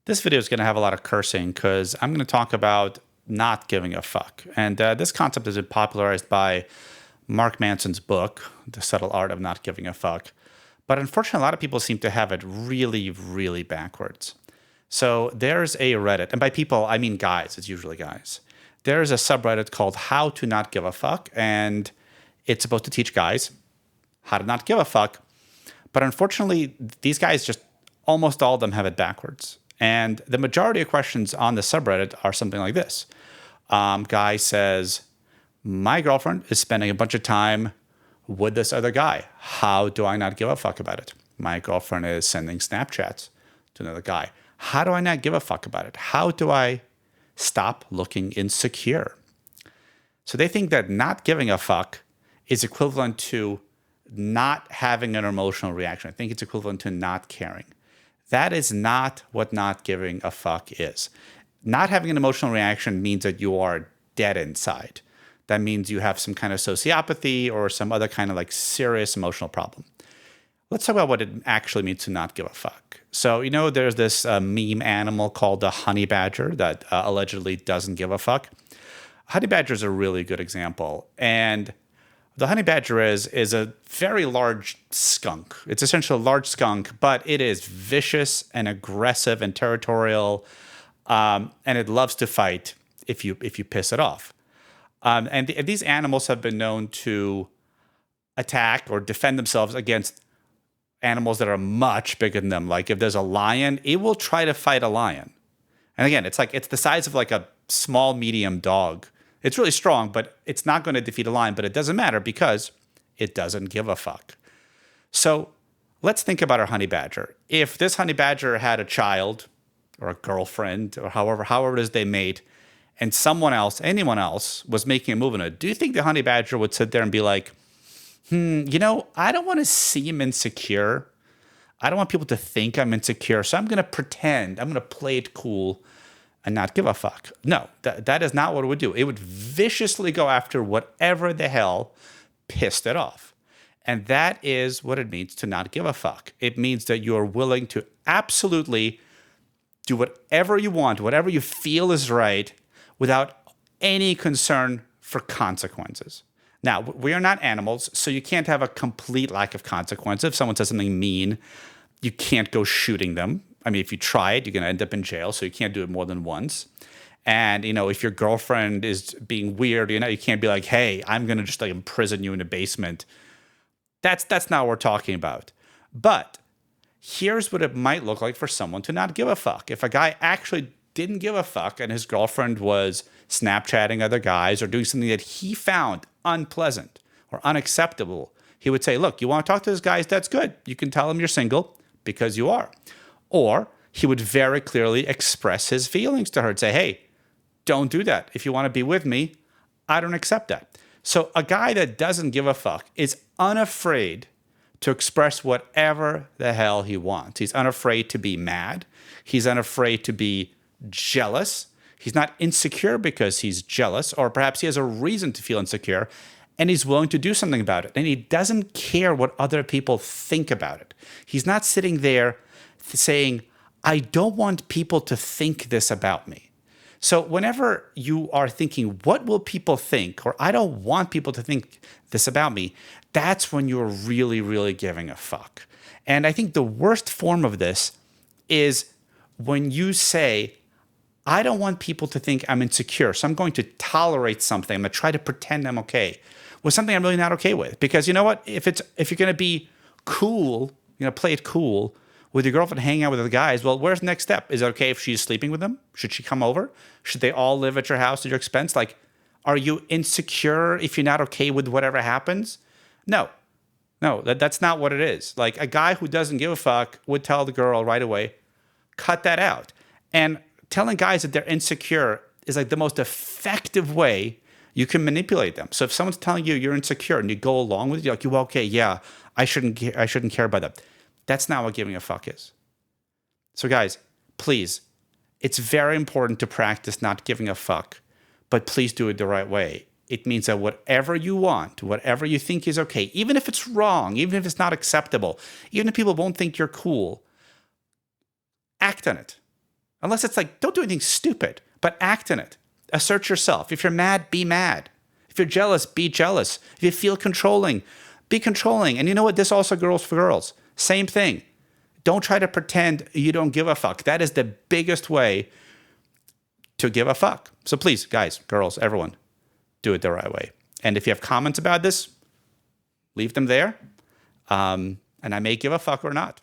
This video is going to have a lot of cursing because I'm going to talk about not giving a fuck. And this concept has been popularized by Mark Manson's book, The Subtle Art of Not Giving a Fuck. But unfortunately, a lot of people seem to have it really, really backwards. So there's a Reddit, and by people, I mean guys. It's usually guys. There's a subreddit called How to Not Give a Fuck, and it's supposed to teach guys how to not give a fuck. But unfortunately, these guys just almost all of them have it backwards. And the majority of questions on the subreddit are something like this. Guy says, my girlfriend is spending a bunch of time with this other guy. How do I not give a fuck about it? My girlfriend is sending Snapchats to another guy. How do I not give a fuck about it? How do I stop looking insecure? So they think that not giving a fuck is equivalent to not having an emotional reaction. I think it's equivalent to not caring. That is not what not giving a fuck is. Not having an emotional reaction means that you are dead inside. That means you have some kind of sociopathy or some other kind of like serious emotional problem. Let's talk about what it actually means to not give a fuck. So, there's this meme animal called the honey badger that allegedly doesn't give a fuck. Honey badger is a really good example. And the honey badger is a very large skunk. It's essentially a large skunk, but it is vicious and aggressive and territorial, and it loves to fight if you piss it off. And these animals have been known to attack or defend themselves against animals that are much bigger than them. Like if there's a lion, it will try to fight a lion. And again, it's the size of like a small, medium dog. It's really strong, but it's not going to defeat a lion. But it doesn't matter because it doesn't give a fuck. So let's think about our honey badger. If this honey badger had a child or a girlfriend or however it is they mate, and anyone else was making a move on it, do you think the honey badger would sit there and be like, I don't want to seem insecure. I don't want people to think I'm insecure. So I'm going to pretend, I'm going to play it cool and not give a fuck. No, that is not what it would do. It would viciously go after whatever the hell pissed it off. And that is what it means to not give a fuck. It means that you're willing to absolutely do whatever you want, whatever you feel is right, without any concern for consequences. Now, we are not animals, so you can't have a complete lack of consequence. If someone says something mean, you can't go shooting them. I mean, if you try it, you're going to end up in jail, so you can't do it more than once. And, if your girlfriend is being weird, you can't be like, hey, I'm going to just like imprison you in a basement. That's not what we're talking about. But here's what it might look like for someone to not give a fuck. If a guy actually didn't give a fuck and his girlfriend was Snapchatting other guys or doing something that he found unpleasant or unacceptable, he would say, look, you want to talk to this guy? That's good. You can tell him you're single because you are. Or he would very clearly express his feelings to her and say, hey, don't do that. If you want to be with me, I don't accept that. So a guy that doesn't give a fuck is unafraid to express whatever the hell he wants. He's unafraid to be mad. He's unafraid to be jealous. He's not insecure because he's jealous, or perhaps he has a reason to feel insecure, and he's willing to do something about it. And he doesn't care what other people think about it. He's not sitting there saying, I don't want people to think this about me. So whenever you are thinking, what will people think? Or I don't want people to think this about me, that's when you're really, really giving a fuck. And I think the worst form of this is when you say, I don't want people to think I'm insecure, so I'm going to tolerate something. I'm going to try to pretend I'm okay with something I'm really not okay with. Because you know what? If you're going to be cool, play it cool with your girlfriend hanging out with other guys, well, where's the next step? Is it okay if she's sleeping with them? Should she come over? Should they all live at your house at your expense? Like, are you insecure if you're not okay with whatever happens? No, that's not what it is. Like a guy who doesn't give a fuck would tell the girl right away, cut that out. And telling guys that they're insecure is like the most effective way you can manipulate them. So if someone's telling you you're insecure and you go along with it, you're like, well, okay, yeah, I shouldn't care about that. That's not what giving a fuck is. So guys, please, it's very important to practice not giving a fuck, but please do it the right way. It means that whatever you want, whatever you think is okay, even if it's wrong, even if it's not acceptable, even if people won't think you're cool, act on it. Unless it's like, don't do anything stupid, but act in it. Assert yourself. If you're mad, be mad. If you're jealous, be jealous. If you feel controlling, be controlling. And you know what? This also goes for girls. Same thing. Don't try to pretend you don't give a fuck. That is the biggest way to give a fuck. So please, guys, girls, everyone, do it the right way. And if you have comments about this, leave them there. And I may give a fuck or not.